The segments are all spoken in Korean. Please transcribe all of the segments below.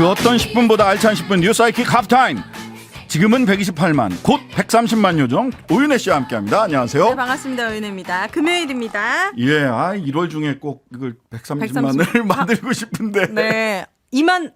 그 어떤 10분보다 알찬 10분 뉴스사이킥 하프타임. 지금은 128만 곧 130만 요정 오윤혜 씨와 함께합니다. 안녕하세요. 네, 반갑습니다. 오윤혜입니다. 금요일입니다. 예, 1월 중에 꼭 이걸 130만을 만들고 싶은데. 네, 2만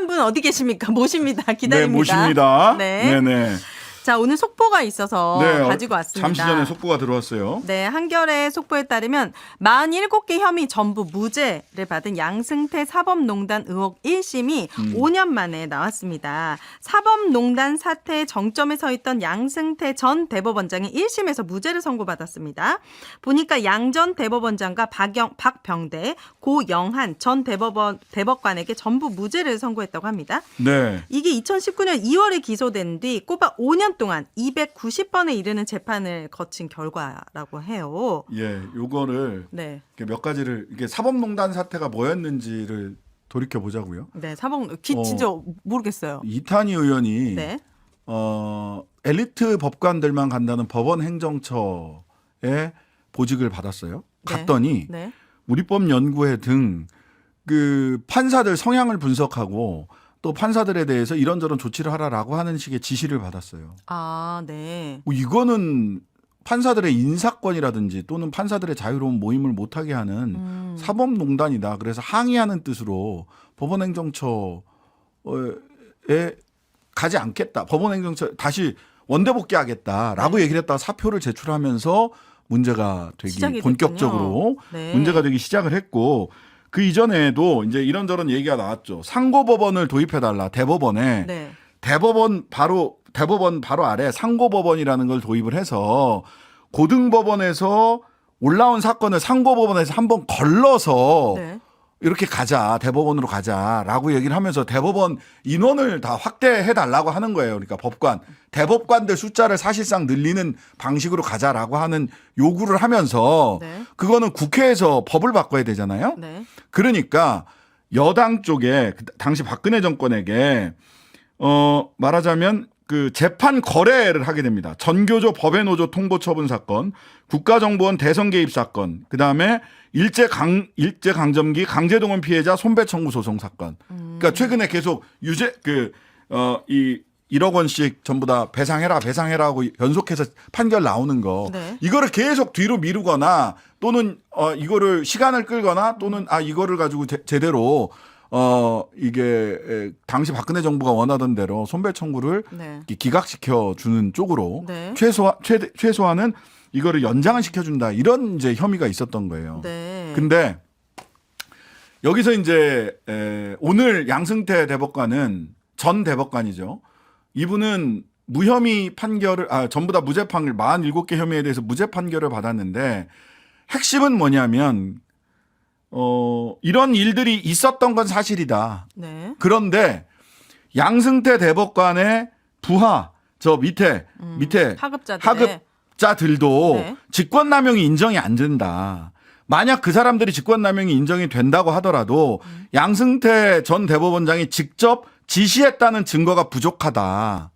분 어디 계십니까? 모십니다. 기다립니다. 네, 모십니다. 네. 네네. 자, 오늘 속보가 있어서 가지고 왔습니다. 잠시 전에 속보가 들어왔어요. 네, 한겨레 속보에 따르면 47개 혐의 전부 무죄를 받은 양승태 사법농단 의혹 1심이 5년 만에 나왔습니다. 사법농단 사태의 정점에 서 있던 양승태 전 대법원장이 1심에서 무죄를 선고받았습니다. 보니까 양 전 대법원장과 박병대, 고영한 전 대법관에게 전부 무죄를 선고했다고 합니다. 네. 이게 2019년 2월에 기소된 뒤 꼬박 5년 동안 290번에 이르는 재판을 거친 결과라고 해요. 예, 요거를 네. 몇 가지를 이게 사법농단 사태가 뭐였는지를 돌이켜 보자고요. 네, 진짜 모르겠어요. 이탄희 의원이 네. 엘리트 법관들만 간다는 법원 행정처에 보직을 받았어요. 네. 갔더니 네. 우리법 연구회 등 그 판사들 성향을 분석하고 또 판사들에 대해서 이런저런 조치를 하라라고 하는 식의 지시를 받았어요. 아, 네. 이거는 판사들의 인사권이라든지 또는 판사들의 자유로운 모임을 못하게 하는 사법농단이다. 그래서 항의하는 뜻으로 법원행정처에 가지 않겠다. 법원행정처 다시 원대복귀하겠다라고 얘기를 했다가 사표를 제출하면서 문제가 되기 본격적으로 네. 문제가 되기 시작을 했고 그 이전에도 이제 이런저런 얘기가 나왔죠. 상고법원을 도입해달라. 대법원에 네. 대법원 바로 아래 상고법원이라는 걸 도입을 해서 고등법원에서 올라온 사건을 상고법원에서 한번 걸러서 네. 이렇게 가자, 대법원으로 가자라고 얘기를 하면서 대법원 인원을 다 확대해 달라고 하는 거예요. 그러니까 대법관들 숫자를 사실상 늘리는 방식으로 가자라고 하는 요구를 하면서 네. 그거는 국회에서 법을 바꿔야 되잖아요. 네. 그러니까 여당 쪽에 당시 박근혜 정권에게 말하자면 그 재판 거래를 하게 됩니다. 전교조 법외노조 통보 처분 사건, 국가정보원 대선 개입 사건, 그 다음에 일제강점기 강제동원 피해자 손배 청구 소송 사건. 그러니까 최근에 계속 1억 원씩 전부 다 배상해라 하고 연속해서 판결 나오는 거. 네. 이거를 계속 뒤로 미루거나 또는 이거를 시간을 끌거나 또는 이거를 가지고 제대로 이게 당시 박근혜 정부가 원하던 대로 손배 청구를 네. 기각시켜 주는 쪽으로 네. 최소한은 이거를 연장을 시켜준다 이런 이제 혐의가 있었던 거예요. 네. 근데 여기서 이제 오늘 양승태 대법관은 전 대법관이죠. 이분은 무혐의 판결을 전부 다 무죄 판결 47개 혐의에 대해서 무죄 판결을 받았는데 핵심은 뭐냐면 이런 일들이 있었던 건 사실이다. 네. 그런데 양승태 대법관의 부하 저 밑에 하급자들도 네. 직권남용이 인정이 안 된다. 만약 그 사람들이 직권남용이 인정이 된다고 하더라도 양승태 전 대법원장이 직접 지시했다는 증거가 부족하다.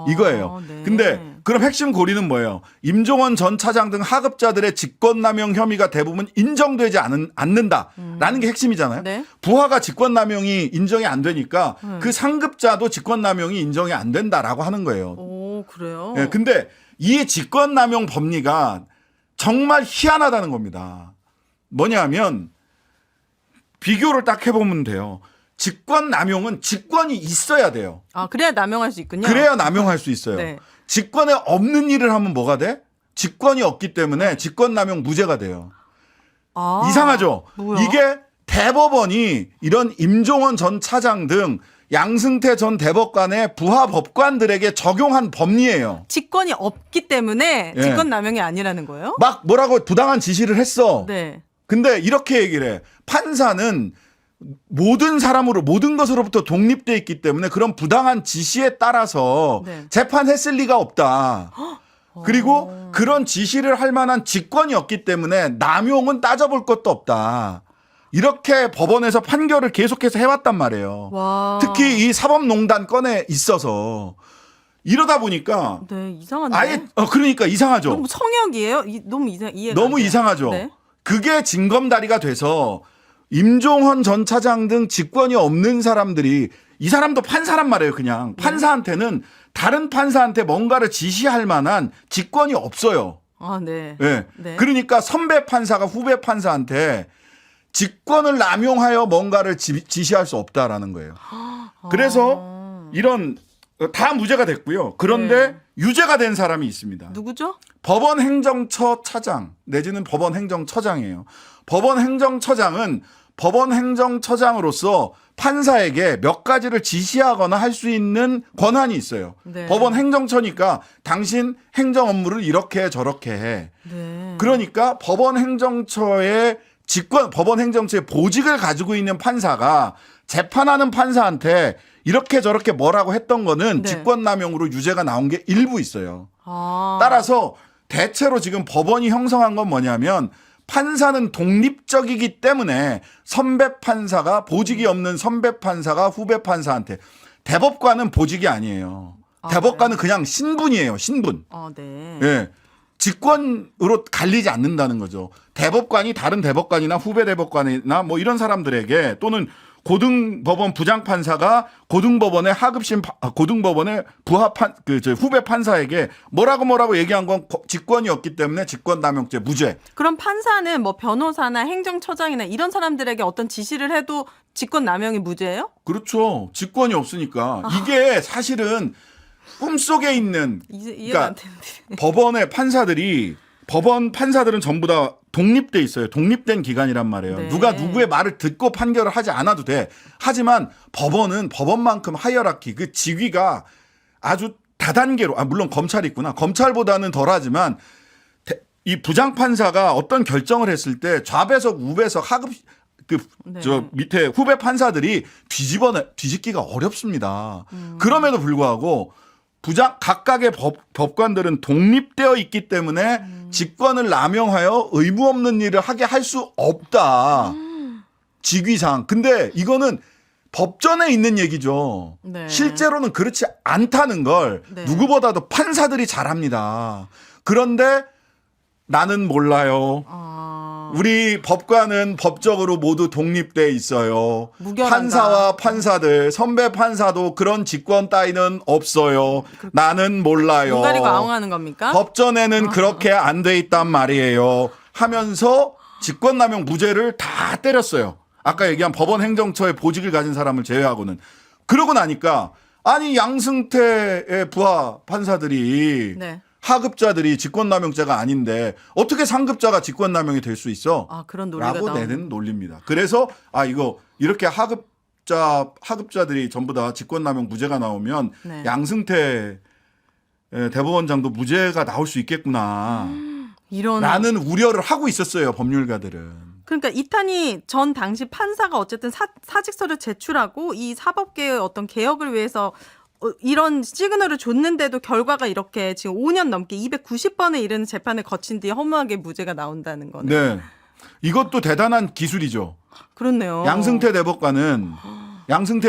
이거예요. 네. 근데 그럼 핵심 고리는 뭐예요? 임종원 전 차장 등 하급자들의 직권남용 혐의가 대부분 인정되지 않는다라는 게 핵심이잖아요. 네. 부하가 직권남용이 인정이 안 되니까 그 상급자도 직권남용이 인정이 안 된다라고 하는 거예요. 오, 그래요? 네, 근데 이 직권남용 법리가 정말 희한하다는 겁니다. 뭐냐면 비교를 딱 해보면 돼요. 직권남용은 직권이 있어야 돼요. 그래야 남용할 수 있군요. 그래야 남용할 수 있어요. 네. 직권에 없는 일을 하면 뭐가 돼? 직권이 없기 때문에 직권남용 무죄가 돼요. 이상하죠? 뭐야? 이게 대법원이 이런 임종원 전 차장 등 양승태 전 대법관의 부하 법관들에게 적용한 법리예요. 직권이 없기 때문에 예. 직권 남용이 아니라는 거예요? 막 뭐라고 부당한 지시를 했어. 네. 근데 이렇게 얘기를 해. 판사는 모든 것으로부터 독립돼 있기 때문에 그런 부당한 지시에 따라서 네. 재판했을 리가 없다. 그리고 그런 지시를 할 만한 직권이 없기 때문에 남용은 따져볼 것도 없다. 이렇게 법원에서 판결을 계속해서 해왔단 말이에요. 와. 특히 이 사법농단 건에 있어서 이러다 보니까 네, 이상한데. 아예 그러니까 이상하죠. 너무 성역이에요? 너무 이해가 너무 안 돼요. 이상하죠. 네. 그게 징검다리가 돼서 임종헌 전 차장 등 직권이 없는 사람들이 이 사람도 판사란 말이에요. 그냥 판사한테는 다른 판사한테 뭔가를 지시할 만한 직권이 없어요. 아, 네. 네. 네. 그러니까 선배 판사가 후배 판사한테 직권을 남용하여 뭔가를 지시할 수 없다라는 거예요. 그래서 이런 다 무죄가 됐고요. 그런데 네. 유죄가 된 사람이 있습니다. 누구죠? 법원 행정처 차장 내지는 법원 행정처장이에요. 법원 행정처장은 법원 행정처장으로서 판사에게 몇 가지를 지시하거나 할 수 있는 권한이 있어요. 네. 법원 행정처니까 당신 행정 업무를 이렇게 저렇게 해. 네. 그러니까 법원 행정처의 법원 행정처의 보직을 가지고 있는 판사가 재판하는 판사한테 이렇게 저렇게 뭐라고 했던 거는 네. 직권남용으로 유죄가 나온 게 일부 있어요. 아. 따라서 대체로 지금 법원이 형성한 건 뭐냐면 판사는 독립적이기 때문에 선배 판사가 보직이 없는 선배 판사가 후배 판사한테 대법관은 보직이 아니에요. 아, 대법관은 그냥 신분이에요. 신분. 아, 네. 예. 직권으로 갈리지 않는다는 거죠. 대법관이 다른 대법관이나 후배 대법관이나 뭐 이런 사람들에게 또는 고등법원 부장판사가 고등법원의 고등법원의 후배 판사에게 뭐라고 얘기한 건 직권이었기 때문에 직권남용죄 무죄. 그럼 판사는 뭐 변호사나 행정처장이나 이런 사람들에게 어떤 지시를 해도 직권남용이 무죄예요? 그렇죠. 직권이 없으니까. 이게 사실은 꿈속에 있는 이해가 안 되는데. 법원 판사들은 전부 다 독립돼 있어요. 독립된 기관이란 말이에요. 네. 누가 누구의 말을 듣고 판결을 하지 않아도 돼. 하지만 법원은 법원만큼 하이어라키 그 직위가 아주 다단계로 물론 검찰이 있구나. 검찰보다는 덜하지만 이 부장판사가 어떤 결정을 했을 때 좌배석 우배석 하급 네. 밑에 후배 판사들이 뒤집기가 어렵습니다. 그럼에도 불구하고 각각의 법관들은 독립되어 있기 때문에 직권을 남용하여 의무 없는 일을 하게 할 수 없다. 직위상. 근데 이거는 법전에 있는 얘기죠. 네. 실제로는 그렇지 않다는 걸 네. 누구보다도 판사들이 잘합니다. 그런데 나는 몰라요. 우리 법관은 법적으로 모두 독립돼 있어요. 무결한다. 판사와 판사들, 선배 판사도 그런 직권 따위는 없어요. 나는 몰라요. 눈 가리고 아웅하는 겁니까? 법전에는 그렇게 안 돼 있단 말이에요. 하면서 직권남용 무죄를 다 때렸어요. 아까 얘기한 법원 행정처의 보직을 가진 사람을 제외하고는. 그러고 나니까 아니 양승태의 부하 판사들이 네. 하급자들이 직권남용죄가 아닌데 어떻게 상급자가 직권남용이 될 수 있어? 아, 그런 논리가 라고 나오는. 내는 논리입니다. 그래서 이거 이렇게 하급자들이 전부 다 직권남용 무죄가 나오면 네. 양승태 대법원장도 무죄가 나올 수 있겠구나. 이런 라는 우려를 하고 있었어요. 법률가들은. 그러니까 이탄희 전 당시 판사가 어쨌든 사직서를 제출하고 이 사법계의 어떤 개혁을 위해서 이런 시그널을 줬는데도 결과가 이렇게 지금 5년 넘게 290번에 이르는 재판을 거친 뒤에 허무하게 무죄가 나온다는 거네. 네. 이것도 대단한 기술이죠. 그렇네요. 양승태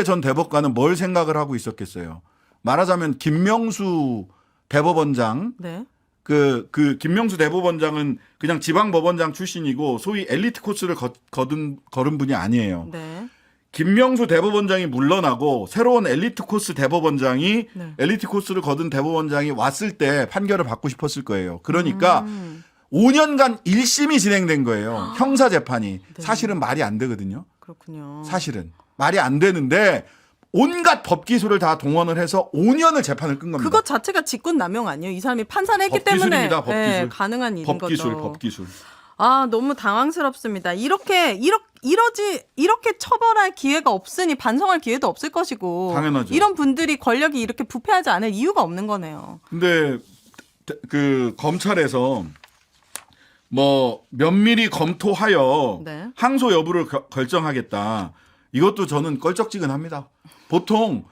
전 대법관은 뭘 생각을 하고 있었겠어요. 말하자면 김명수 대법원장 네. 그 김명수 대법원장은 그냥 지방법원장 출신이고 소위 엘리트 코스를 걸은 분이 아니에요. 네. 김명수 대법원장이 물러나고 새로운 엘리트 코스 대법원장이 네. 엘리트 코스를 거둔 대법원장이 왔을 때 판결을 받고 싶었을 거예요. 그러니까 5년간 1심이 진행된 거예요. 형사 재판이. 네. 사실은 말이 안 되거든요. 그렇군요. 사실은 말이 안 되는데 온갖 법기술을 다 동원을 해서 5년을 재판을 끈 겁니다. 그것 자체가 직권남용 아니에요? 이 사람이 판사를 했기 때문에 법기술입니다. 법기술. 네, 가능한 일인 거죠. 법기술. 아, 너무 당황스럽습니다. 이렇게 처벌할 기회가 없으니 반성할 기회도 없을 것이고. 당연하죠. 이런 분들이 권력이 이렇게 부패하지 않을 이유가 없는 거네요. 근데 그 검찰에서 뭐 면밀히 검토하여 네. 항소 여부를 결정하겠다. 이것도 저는 껄쩍지근합니다. 보통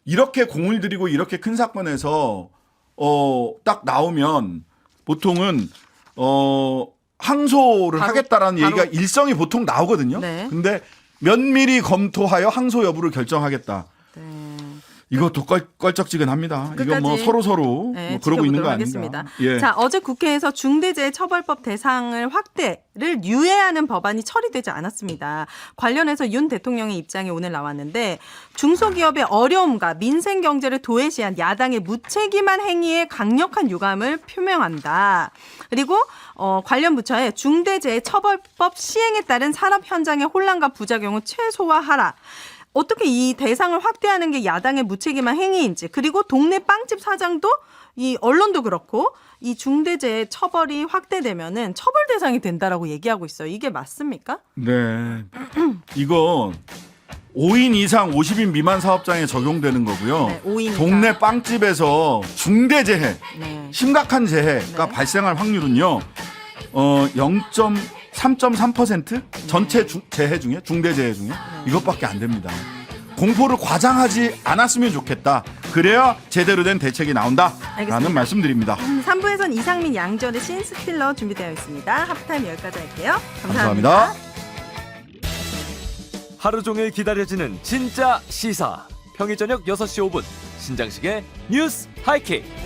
이렇게 공을 들이고 이렇게 큰 사건에서 딱 나오면 보통은 항소를 하겠다라는 얘기가 일성이 보통 나오거든요. 네. 근데 면밀히 검토하여 항소 여부를 결정하겠다. 네. 이것도 껄쩍지근합니다. 이거 뭐 끝까지, 서로 네, 뭐 그러고 있는 거 지켜보도록 아닌가. 하겠습니다. 예. 자, 어제 국회에서 중대재해처벌법 대상을 확대를 유예하는 법안이 처리되지 않았습니다. 관련해서 윤 대통령의 입장이 오늘 나왔는데 중소기업의 어려움과 민생 경제를 도외시한 야당의 무책임한 행위에 강력한 유감을 표명한다. 그리고 관련 부처에 중대재해처벌법 시행에 따른 산업 현장의 혼란과 부작용을 최소화하라. 어떻게 이 대상을 확대하는 게 야당의 무책임한 행위인지, 그리고 동네 빵집 사장도 이 언론도 그렇고 이 중대재해 처벌이 확대되면은 처벌 대상이 된다라고 얘기하고 있어요. 이게 맞습니까? 네. 이거 5인 이상 50인 미만 사업장에 적용되는 거고요. 네, 5인 동네 빵집에서 중대재해, 네. 심각한 재해가 네. 발생할 확률은요. 3.3% 전체 재해 중에 중대재해 중에 이것밖에 안 됩니다. 공포를 과장하지 않았으면 좋겠다. 그래야 제대로 된 대책이 나온다라는 알겠습니다. 말씀드립니다. 3부에서는 이상민 양절의 신스틸러 준비되어 있습니다. 하프타임 여기까지 할게요. 감사합니다. 하루 종일 기다려지는 진짜 시사. 평일 저녁 6시 5분 신장식의 뉴스 하이킥.